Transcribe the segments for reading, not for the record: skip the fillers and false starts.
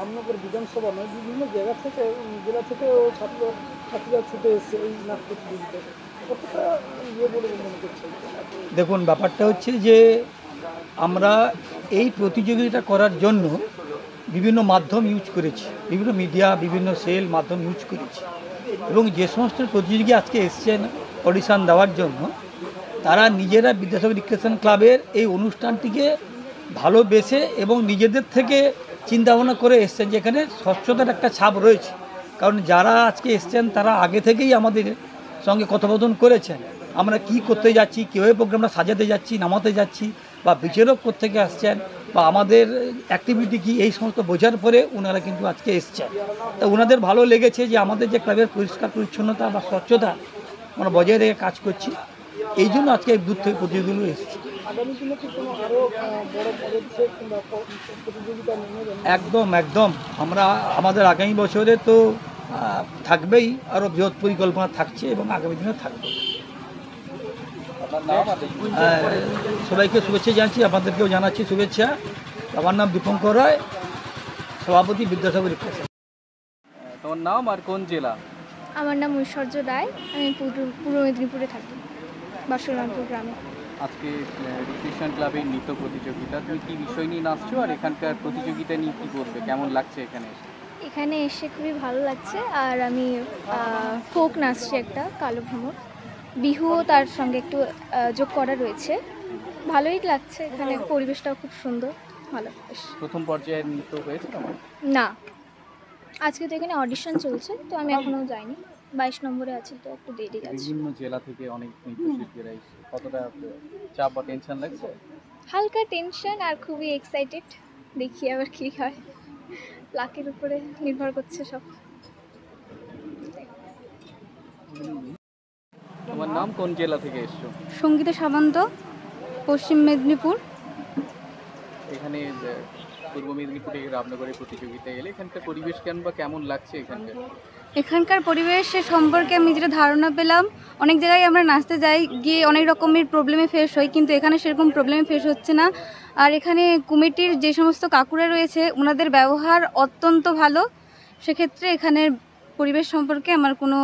রামনগর বিধানসভা নয়, বিভিন্ন জায়গা থেকে জেলা থেকে ছাত্রীরা ছুটে এসেছে এই নাচ প্রতিযোগিতা। কতটা বলে মনে করছে? দেখুন, ব্যাপারটা হচ্ছে যে আমরা এই প্রতিযোগিতা করার জন্য বিভিন্ন মাধ্যম ইউজ করেছি, বিভিন্ন মিডিয়া, বিভিন্ন সেল মাধ্যম ইউজ করেছি, এবং যে সমস্ত প্রতিযোগী আজকে এসছেন অডিশন দেওয়ার জন্য, তারা নিজেরা বিদ্যাসাগর রিক্রিয়েশন ক্লাবের এই অনুষ্ঠানটিকে ভালোবেসে এবং নিজেদের থেকে চিন্তাভাবনা করে এসছেন, যেখানে স্বচ্ছতার একটা ছাপ রয়েছে। কারণ যারা আজকে এসছেন তারা আগে থেকেই আমাদের সঙ্গে কথোপকথন করেছেন, আমরা কি করতে যাচ্ছি, কীভাবে প্রোগ্রামটা সাজাতে যাচ্ছি, নামাতে যাচ্ছি, বা বিচারক কোত্থেকে আসছেন, বা আমাদের অ্যাক্টিভিটি কী, এই সমস্ত বোঝার পরে ওনারা কিন্তু আজকে এসছেন। তা ওনাদের ভালো লেগেছে যে আমাদের যে ক্লাবের পরিষ্কার পরিচ্ছন্নতা বা স্বচ্ছতা আমরা বজায় রেখে কাজ করছি, এই জন্য আজকে দূর থেকে প্রতিযোগীগুলো এসেছে। একদম একদম, আমরা আমাদের আগামী বছরে তো থাকবেই, আরও বৃহৎ পরিকল্পনা থাকছে এবং আগামী দিনে থাকবে। সবাইকে শুভেচ্ছা জানাচ্ছি, আপনাদেরকেও জানাচ্ছি শুভেচ্ছা। আমার নাম দীপঙ্কর রায়, সভাপতি বিদ্যাসাগর রিক্রিয়েশন। তোমার নাম আর কোন জেলা? আমার নাম ঐশ্বর্য রায়, আমি পূর্ব মেদিনীপুরে থাকি, বাসুরামপুর গ্রামে। আজকে রিক্রিয়েশন ক্লাবের নৃত্য প্রতিযোগিতা, তুমি কি বিষয় নিয়ে নাচছো আর এখানকার প্রতিযোগিতা নিয়ে কী করবে, কেমন লাগছে এখানে এসে? এখানে এসে খুবই ভালো লাগছে, আর আমি ফোক নাচছি, একটা কালো ভ্রমর, বিহুও তার সঙ্গে একটু যোগ করা রয়েছে। ভালোই লাগছে, এখানে পরিবেশটাও খুব সুন্দর, ভালো। প্রথম পর্যায়ে নৃত্য হয়েছে তোমার? না, আজকে তো এখানে অডিশন চলছে, তো আমি এখনও যাইনি, 22 নম্বরে আছি, তো একটু দেরি আছে। বিভিন্ন জেলা থেকে অনেক নৃত্যশিল্পীরা এসেছে, কতটা চাপ বা টেনশন লাগছে? হালকা টেনশন আর খুবই এক্সাইটেড, দেখি আবার কী হয়, লাকের উপরে নির্ভর করছে সব। তোমার নাম, কোন জেলা থেকে এসছো? সঙ্গীতা সামন্ত, পশ্চিম মেদিনীপুর। এখানে পূর্ব মেদিনীপুরে রামনগরের প্রতিযোগিতায় এলে এখানকার পরিবেশ কেমন লাগছে? এখানকার পরিবেশের সম্পর্কে আমি যেটা ধারণা পেলাম, অনেক জায়গায় আমরা নাচতে যাই, গিয়ে অনেক রকমের প্রবলেমে ফেস হই, কিন্তু এখানে সেরকম প্রবলেমে ফেস হচ্ছে না। আর এখানে কমিটির যে সমস্ত কাকুরা রয়েছে, ওনাদের ব্যবহার অত্যন্ত ভালো। সেক্ষেত্রে এখানের পরিবেশ সম্পর্কে আমার কোনো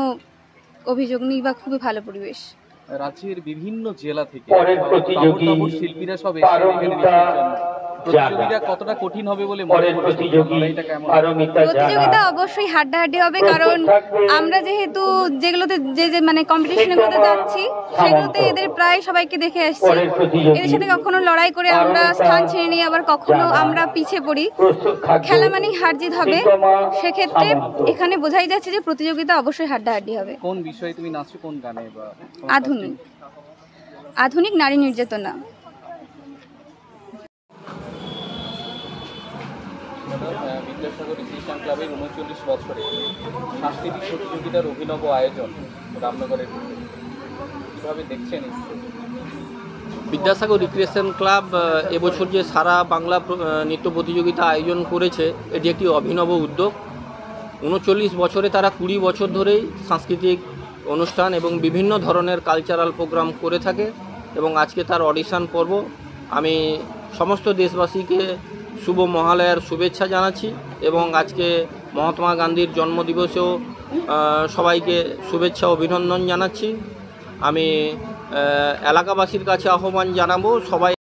অভিযোগ নেই, বা খুবই ভালো পরিবেশ। রাজ্যের বিভিন্ন জেলা থেকে শিল্পীরা সব প্রতিযোগিতা কতটা কঠিন হবে বলে মনে করছেন? প্রতিযোগিতা অবশ্যই হাড্ডাহাড্ডি হবে, কারণ আমরা যেহেতু যেগুলোতে যে মানে কম্পিটিশনগুলোতে যাচ্ছি, সেগুলোতে এদের প্রায় সবাইকে দেখে আসছি। এদের সাথে কখনো লড়াই করে আমরা স্থান ছেড়ে নিই, আবার কখনো আমরা পিছিয়ে পড়ি। খেলা মানেই হার জিত হবে, সেক্ষেত্রে এখানে বোঝাই যাচ্ছে যে প্রতিযোগিতা অবশ্যই হাড্ডাহাড্ডি হবে। কোন বিষয়ে তুমি নাচছো, কোন গানে? আধুনিক নারী নির্যাতনা। বিদ্যাসাগর রিক্রিয়েশন ক্লাবের 39 বছরে সাংস্কৃতিক প্রতিযোগিতার অভিনব আয়োজন রামনগরের, কীভাবে দেখছেন? বিদ্যাসাগর রিক্রিয়েশন ক্লাব এবছর যে সারা বাংলা নৃত্য প্রতিযোগিতা আয়োজন করেছে, এটি একটি অভিনব উদ্যোগ। 39 বছরে তারা 20 বছর ধরেই সাংস্কৃতিক অনুষ্ঠান এবং বিভিন্ন ধরনের কালচারাল প্রোগ্রাম করে থাকে, এবং আজকে তার অডিশন পর্ব। আমি সমস্ত দেশবাসীকে শুভ মহালয়ার শুভেচ্ছা জানাচ্ছি, এবং আজকে মহাত্মা গান্ধীর জন্মদিবসেও সবাইকে শুভেচ্ছা অভিনন্দন জানাচ্ছি। আমি এলাকাবাসীর কাছে আহ্বান জানাবো, সবাই